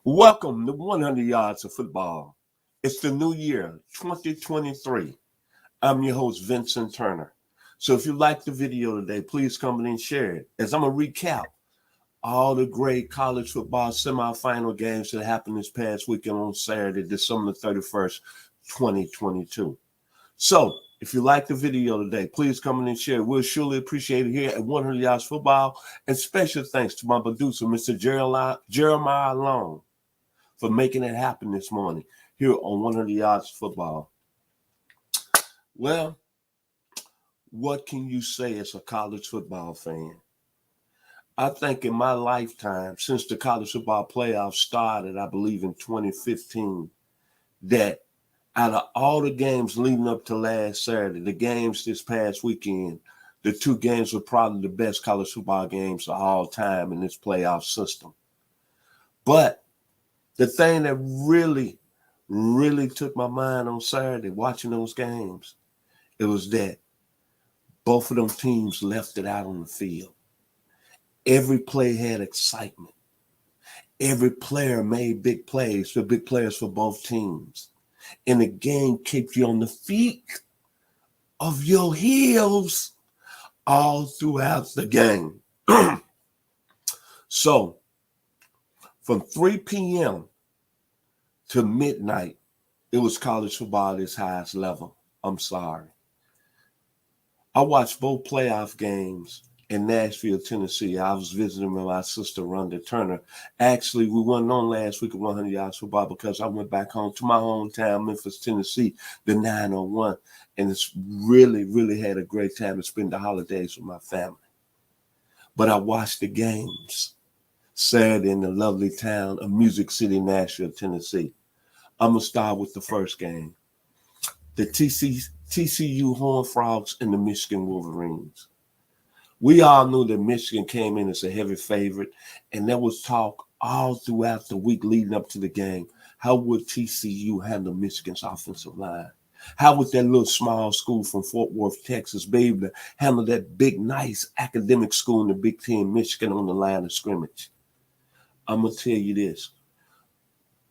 Welcome to 100 Yards of Football. It's the new year, 2023. I'm your host, Vincent Turner. So if you like the video today, please comment and share it as I'm going to recap all the great college football semifinal games that happened this past weekend on Saturday, December 31st, 2022. So if you like the video today, please comment and share. We'll surely appreciate it here at 100 Yards Football. And special thanks to my producer, Mr. Jeremiah Long, for making it happen this morning here on 100 Yards Football. Well, what can you say as a college football fan? I think in my lifetime, since the college football playoffs started, I believe in 2015, that out of all the games leading up to last Saturday, the games this past weekend, the two games were probably the best college football games of all time in this playoff system. But the thing that really took my mind on Saturday watching those games, it was that both of them teams left it out on the field. Every play had excitement. Every player made big plays, the big players for both teams. And the game kept you on the feet of your heels all throughout the game. So, from 3 p.m. to midnight, it was college football at its highest level. I'm sorry. I watched both playoff games in Nashville, Tennessee. I was visiting with my sister, Vincent Turner. Actually, we weren't on last week at 100 Yards Football because I went back home to my hometown, Memphis, Tennessee, the 901. And it's really had a great time to spend the holidays with my family. But I watched the games Saturday in the lovely town of Music City, Nashville, Tennessee. I'm going to start with the first game. The TCU Horned Frogs and the Michigan Wolverines. We all knew that Michigan came in as a heavy favorite, and there was talk all throughout the week leading up to the game. How would TCU handle Michigan's offensive line? How would that little small school from Fort Worth, Texas, be able to handle that big, nice academic school in the Big Ten, Michigan, on the line of scrimmage? I'm going to tell you this.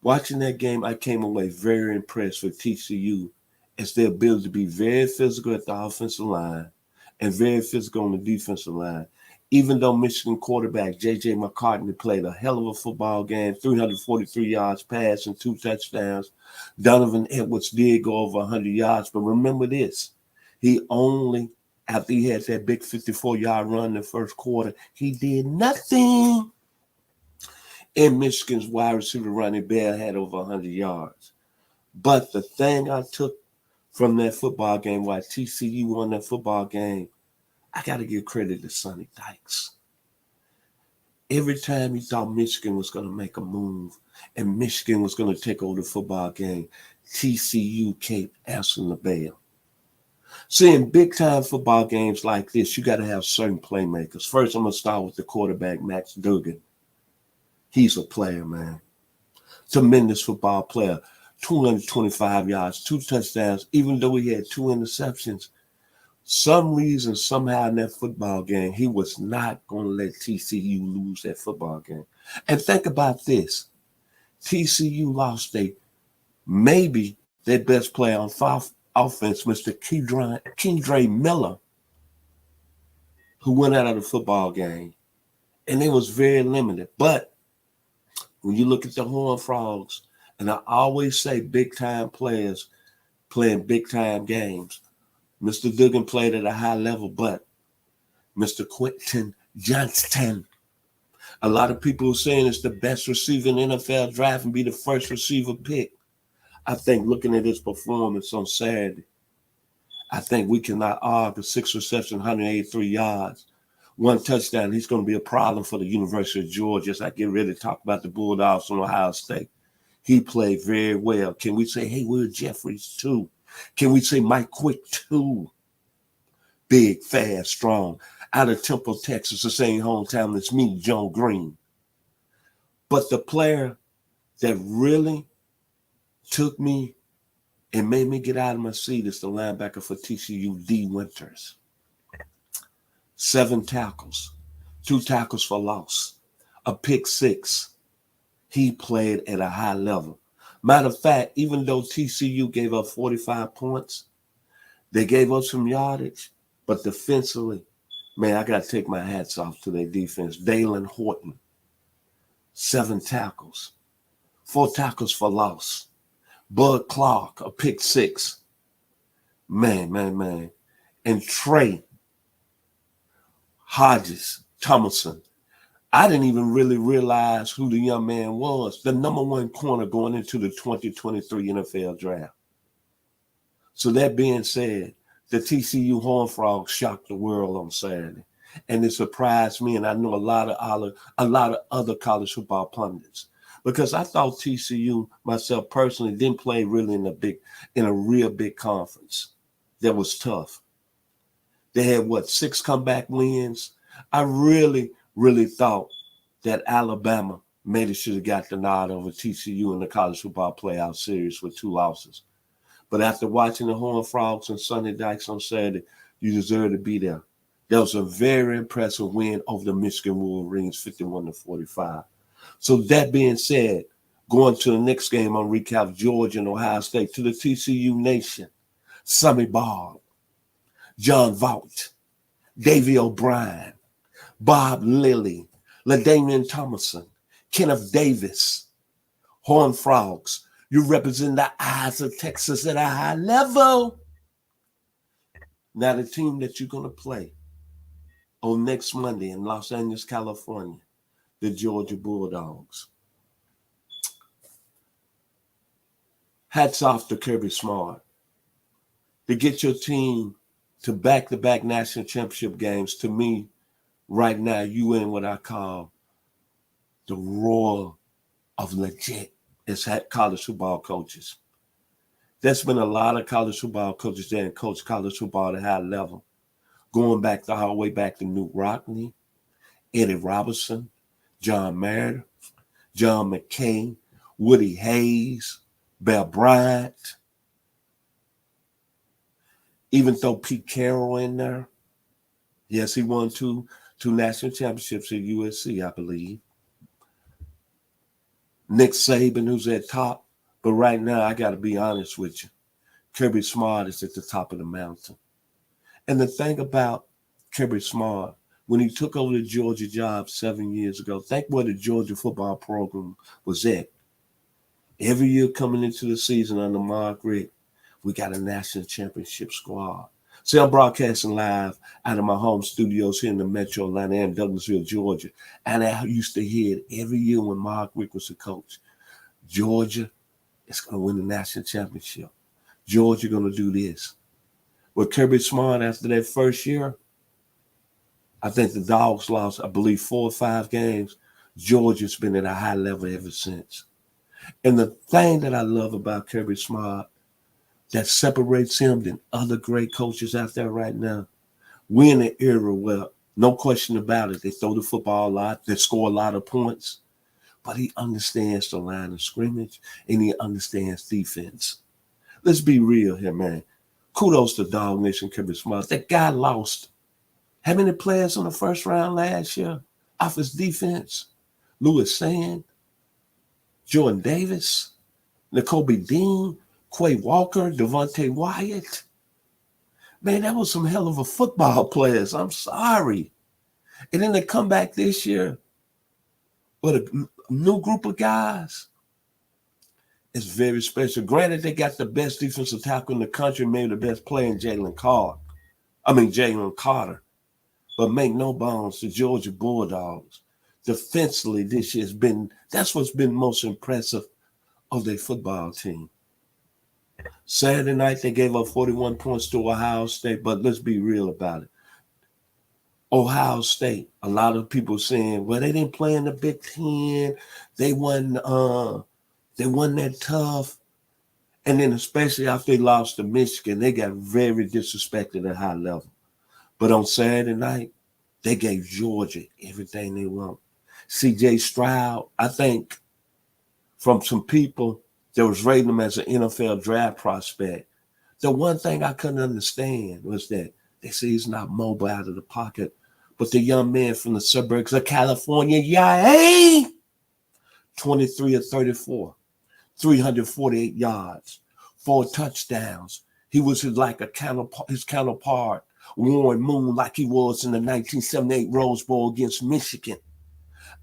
Watching that game, I came away very impressed with TCU as their ability to be very physical at the offensive line and very physical on the defensive line. Even though Michigan quarterback J.J. McCartney played a hell of a football game, 343 yards passing, 2 touchdowns. Donovan Edwards did go over 100 yards. But remember this, he only, after he had that big 54-yard run in the first quarter, he did nothing. And Michigan's wide receiver Ronnie Bell had over 100 yards. But the thing I took from that football game, why TCU won that football game, I got to give credit to Sonny Dykes. Every time he thought Michigan was going to make a move and Michigan was going to take over the football game, TCU kept answering the bell. See, in big-time football games like this, you got to have certain playmakers. First, I'm going to start with the quarterback, Max Duggan. He's a player, man. Tremendous football player. 225 yards, 2 touchdowns, even though he had 2 interceptions. Some reason, somehow in that football game, he was not going to let TCU lose that football game. And think about this. TCU lost maybe their best player on offense, Mr. Kendre Miller, who went out of the football game. And it was very limited. But when you look at the Horned Frogs, and I always say big-time players playing big-time games. Mr. Duggan played at a high level, but Mr. Quentin Johnston, a lot of people are saying it's the best receiver in the NFL draft and be the first receiver pick. I think looking at his performance on Saturday, I think we cannot argue 6 receptions, 183 yards, 1 touchdown. He's going to be a problem for the University of Georgia as I get ready to talk about the Bulldogs from Ohio State. He played very well. Can we say, hey, Will Jeffries too? Can we say Mike Quick too? Big, fast, strong. Out of Temple, Texas, the same hometown as me, Joe Green. But the player that really took me and made me get out of my seat is the linebacker for TCU, D. Winters. 7 tackles, 2 tackles for loss, a pick 6. he played at a high level. Matter of fact, even though TCU gave up 45 points, they gave up some yardage, but defensively, man, I got to take my hats off to their defense. Dalen Horton, 7 tackles, 4 tackles for loss. Bud Clark, a pick 6. Man. And Trey Hodges Thomason. I didn't even really realize who the young man was. The number 1 corner going into the 2023 NFL draft. So that being said, the TCU Horned Frogs shocked the world on Saturday. And it surprised me, and I know a lot of other college football pundits. Because I thought TCU, myself personally, didn't play really in a real big conference. That was tough. They had 6 comeback wins. I really thought that Alabama maybe should have got the nod over TCU in the college football playoff series with 2 losses. But after watching the Horned Frogs and Sonny Dykes on Saturday, you deserve to be there. That was a very impressive win over the Michigan Wolverines, 51-45. So that being said, going to the next game on recap, Georgia and Ohio State, to the TCU Nation, Sammy Baugh, John Vaught, Davey O'Brien, Bob Lilly, LaDainian Thomason, Kenneth Davis, Horned Frogs. You represent the eyes of Texas at a high level. Now the team that you're going to play on next Monday in Los Angeles, California, the Georgia Bulldogs. Hats off to Kirby Smart to get your team to back-to-back national championship games. To me, right now, you in what I call the roar of legit as college football coaches. There's been a lot of college football coaches there and coach college football at a high level, going back the whole way back to Newt Rockney, Eddie Robertson, John Meredith, John McCain, Woody Hayes, Bear Bryant, even throw Pete Carroll in there. Yes, he won two national championships at USC, I believe. Nick Saban, who's at top. But right now, I got to be honest with you. Kirby Smart is at the top of the mountain. And the thing about Kirby Smart, when he took over the Georgia job 7 years ago, think where the Georgia football program was at. Every year coming into the season under Mark Richt, we got a national championship squad. See, I'm broadcasting live out of my home studios here in the Metro Atlanta and Douglasville, Georgia. And I used to hear it every year when Mark Richt was the coach. Georgia is going to win the national championship. Georgia going to do this. With Kirby Smart, after that first year, I think the Dogs lost, I believe, 4 or 5 games. Georgia's been at a high level ever since. And the thing that I love about Kirby Smart that separates him than other great coaches out there right now, we're in an era where, no question about it, they throw the football a lot, they score a lot of points, but he understands the line of scrimmage and he understands defense. Let's be real here, man. Kudos to Dog Nation Kirby Smart. That guy lost how many players in the first round last year off his defense? Louis Sand, Jordan Davis, Nakobe Dean, Quay Walker, Devontae Wyatt. Man, that was some hell of a football players. I'm sorry. And then they come back this year with a new group of guys. It's very special. Granted, they got the best defensive tackle in the country, maybe the best player in Jalen Carter. But make no bones, the Georgia Bulldogs, defensively this year that's what's been most impressive of their football team. Saturday night, they gave up 41 points to Ohio State, but let's be real about it. Ohio State, a lot of people saying, well, they didn't play in the Big Ten. They wasn't that tough. And then especially after they lost to Michigan, they got very disrespected at high level. But on Saturday night, they gave Georgia everything they want. C.J. Stroud, I think from some people that was rating him as an NFL draft prospect, the one thing I couldn't understand was that they say he's not mobile out of the pocket, but the young man from the suburbs of California, 23 of 34, 348 yards, 4 touchdowns. He was like his counterpart, Warren Moon, like he was in the 1978 Rose Bowl against Michigan.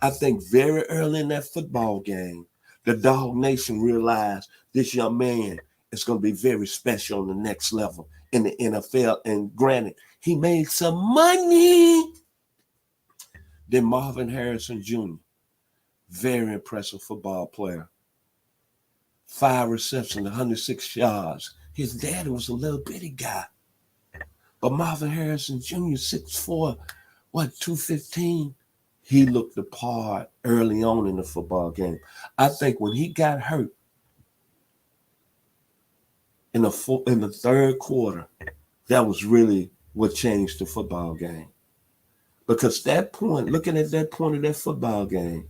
I think very early in that football game, the Dog Nation realized this young man is going to be very special on the next level in the NFL. And granted, he made some money. Then Marvin Harrison Jr., very impressive football player. 5 receptions, 106 yards. His daddy was a little bitty guy. But Marvin Harrison Jr., 6'4", 215? He looked the part early on in the football game. I think when he got hurt in the third quarter, that was really what changed the football game. Because that point, looking at that point of that football game,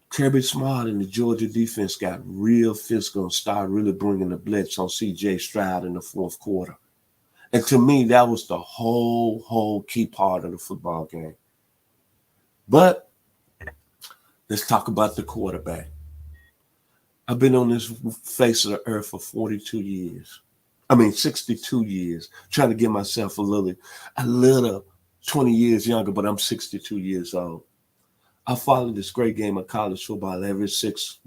Kirby Smart and the Georgia defense got real physical and started really bringing the blitz on C.J. Stroud in the fourth quarter. And to me, that was the whole key part of the football game. But let's talk about the quarterback. I've been on this face of the earth for 62 years, trying to get myself a little 20 years younger, but I'm 62 years old. I followed this great game of college football every 6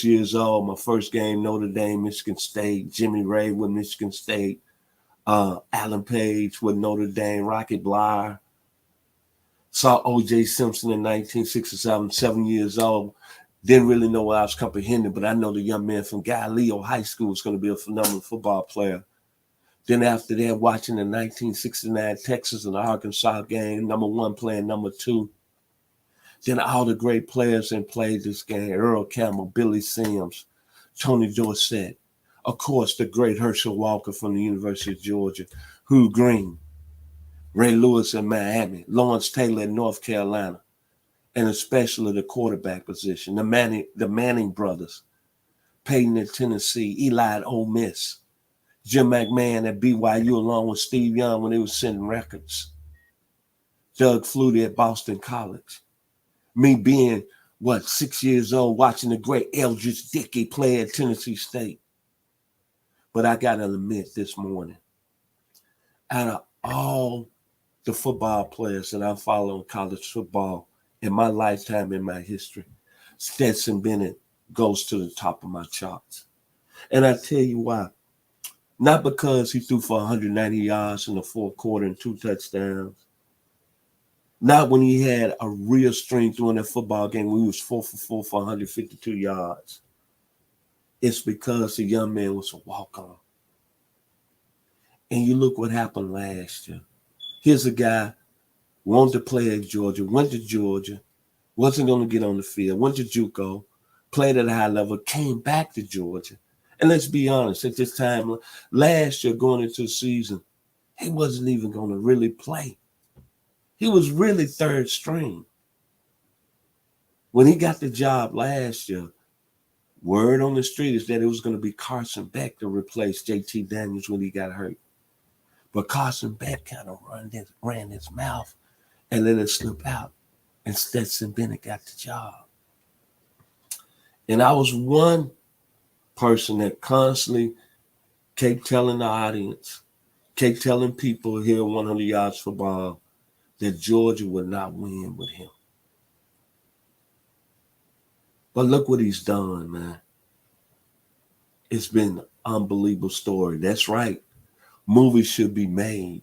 years old. My first game, Notre Dame, Michigan State, Jimmy Ray with Michigan State, Alan Page with Notre Dame, Rocky Bleier. Saw O.J. Simpson in 1967, 7 years old. Didn't really know what I was comprehending, but I know the young man from Galileo High School is going to be a phenomenal football player. Then after that, watching the 1969 Texas and Arkansas game, number 1 playing number 2. Then all the great players that played this game, Earl Campbell, Billy Sims, Tony Dorsett, of course, the great Herschel Walker from the University of Georgia, Hugh Green, Ray Lewis in Miami, Lawrence Taylor in North Carolina, and especially the quarterback position, the Manning brothers, Peyton at Tennessee, Eli at Ole Miss, Jim McMahon at BYU along with Steve Young when they were sending records, Doug Flutie at Boston College. Me being, 6 years old, watching the great Eldridge Dickey play at Tennessee State. But I got to admit this morning, out of all the football players that I follow in college football in my lifetime, in my history, Stetson Bennett goes to the top of my charts. And I tell you why. Not because he threw for 190 yards in the fourth quarter and 2 touchdowns. Not when he had a real string during that football game when he was 4 for 4 for 152 yards. It's because the young man was a walk-on. And you look what happened last year. Here's a guy wanted to play at Georgia, went to Georgia, wasn't going to get on the field, went to JUCO, played at a high level, came back to Georgia. And let's be honest, at this time last year going into the season, he wasn't even going to really play. He was really third string. When he got the job last year, word on the street is that it was going to be Carson Beck to replace JT Daniels when he got hurt. But Carson Beck kind of ran his mouth and let it slip out. And Stetson Bennett got the job. And I was one person that constantly kept telling the audience, kept telling people here 100 yards for ball, that Georgia would not win with him. But look what he's done, man. It's been an unbelievable story. That's right. Movies should be made.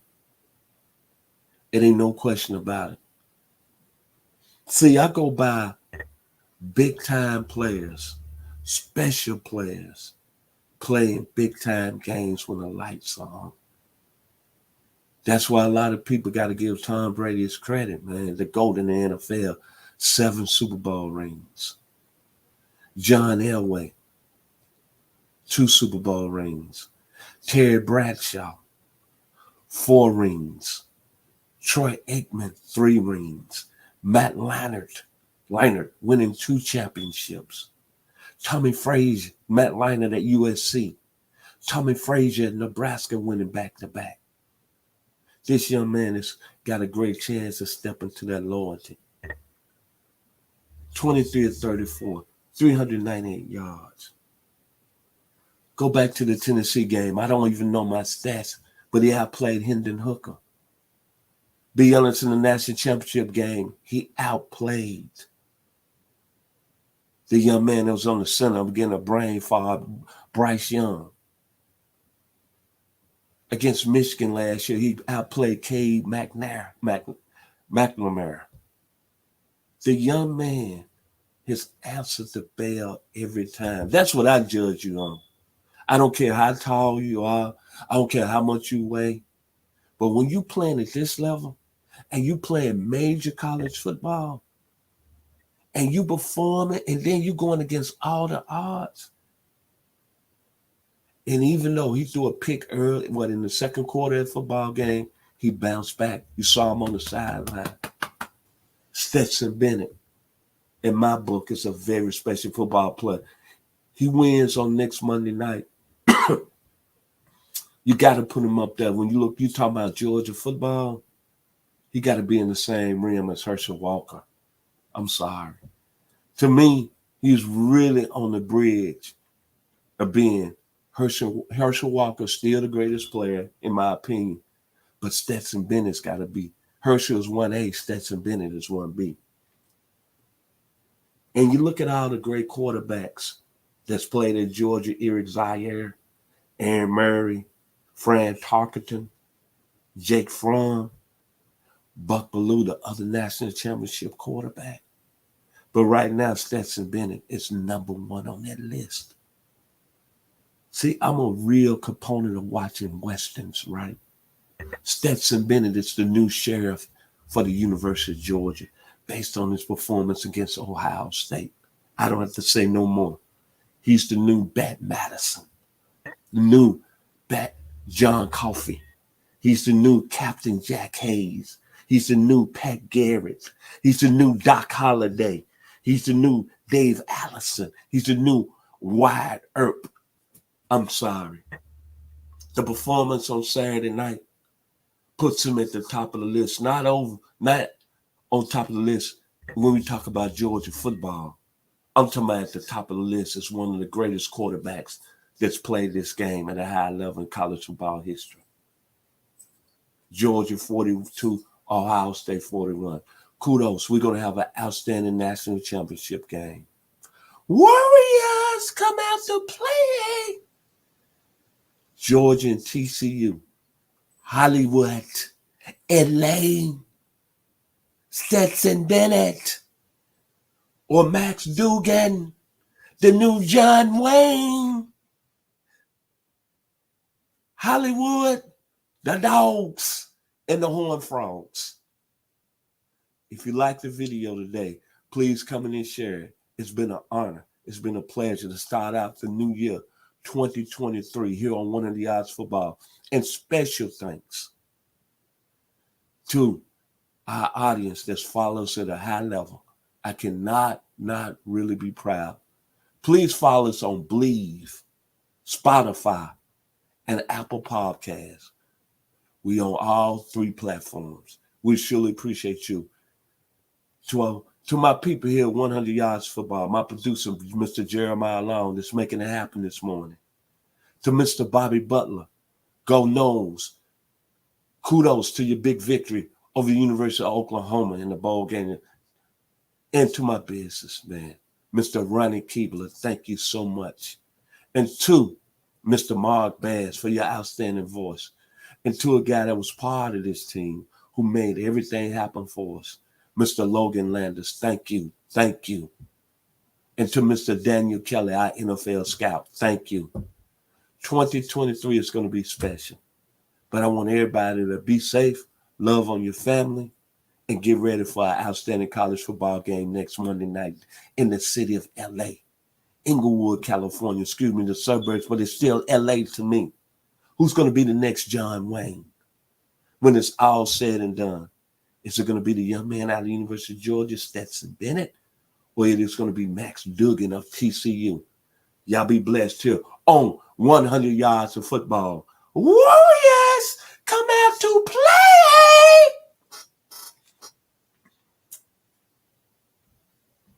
It ain't no question about it. See, I go by big-time players, special players, playing big-time games when the lights are on. That's why a lot of people got to give Tom Brady his credit, man. The GOAT in the NFL, 7 Super Bowl rings. John Elway, 2 Super Bowl rings. Terry Bradshaw, 4 rings. Troy Aikman, 3 rings. Matt Leinart winning 2 championships. Tommy Frazier, Matt Leinart at USC. Tommy Frazier at Nebraska winning back-to-back. This young man has got a great chance to step into that loyalty. 23 of 34, 398 yards. Go back to the Tennessee game. I don't even know my stats, but he outplayed Hendon Hooker. Be honest, in the national championship game, he outplayed the young man that was on the center. I'm getting a brain fog, Bryce Young. Against Michigan last year, he outplayed Cade McNamara. The young man has answered the bell every time. That's what I judge you on. I don't care how tall you are. I don't care how much you weigh. But when you playing at this level and you playing major college football and you performing and then you going against all the odds. And even though he threw a pick early, in the second quarter of the football game, he bounced back. You saw him on the sideline. Stetson Bennett, in my book, is a very special football player. He wins on next Monday night. You got to put him up there. When you talk about Georgia football, he got to be in the same rim as Herschel Walker. I'm sorry. To me, he's really on the bridge of being Herschel Walker, still the greatest player, in my opinion. But Stetson Bennett's got to be. Herschel is 1A, Stetson Bennett is 1B. And you look at all the great quarterbacks that's played at Georgia, Eric Zaire, Aaron Murray, Fran Tarkenton, Jake Fromm, Buck Bellew, the other national championship quarterback. But right now, Stetson Bennett is number one on that list. See, I'm a real component of watching Westerns, right? Stetson Bennett is the new sheriff for the University of Georgia based on his performance against Ohio State. I don't have to say no more. He's the new Bat Madison, the new Bat John Coffey. He's the new Captain Jack Hayes. He's the new Pat Garrett. He's the new Doc Holliday. He's the new Dave Allison. He's the new Wyatt Earp. I'm sorry. The performance on Saturday night puts him at the top of the list. Not on top of the list when we talk about Georgia football. I'm talking about at the top of the list as one of the greatest quarterbacks that's played this game at a high level in college football history. Georgia 42, Ohio State 41. Kudos. We're going to have an outstanding national championship game. Warriors come out to play. Georgia and TCU. Hollywood. LA. Stetson Bennett. Or Max Duggan. The new John Wayne. Hollywood. The Dogs. And the Horned Frogs. If you like the video today, please come in and share it. It's been an honor. It's been a pleasure to start out the new year, 2023, here on One of the Odds Football. And special thanks to our audience that follows at a high level. I cannot not really be proud. Please follow us on Believe, Spotify, and Apple Podcasts. We on all three platforms. We surely appreciate you. To my people here, 100 Yards Football, my producer, Mr. Jeremiah Long, that's making it happen this morning. To Mr. Bobby Butler, go Noles. Kudos to your big victory over the University of Oklahoma in the bowl game. And to my businessman, Mr. Ronnie Keebler, thank you so much. And to Mr. Mark Bass for your outstanding voice. And to a guy that was part of this team who made everything happen for us, Mr. Logan Landers, thank you. Thank you. And to Mr. Daniel Kelly, our NFL scout, thank you. 2023 is going to be special. But I want everybody to be safe, love on your family, and get ready for our outstanding college football game next Monday night in the city of LA. Inglewood, California, the suburbs, but it's still LA to me. Who's going to be the next John Wayne when it's all said and done? Is it going to be the young man out of the University of Georgia, Stetson Bennett, or it is going to be Max Duggan of TCU? Y'all be blessed here on 100 Yards of Football. Warriors come out to play!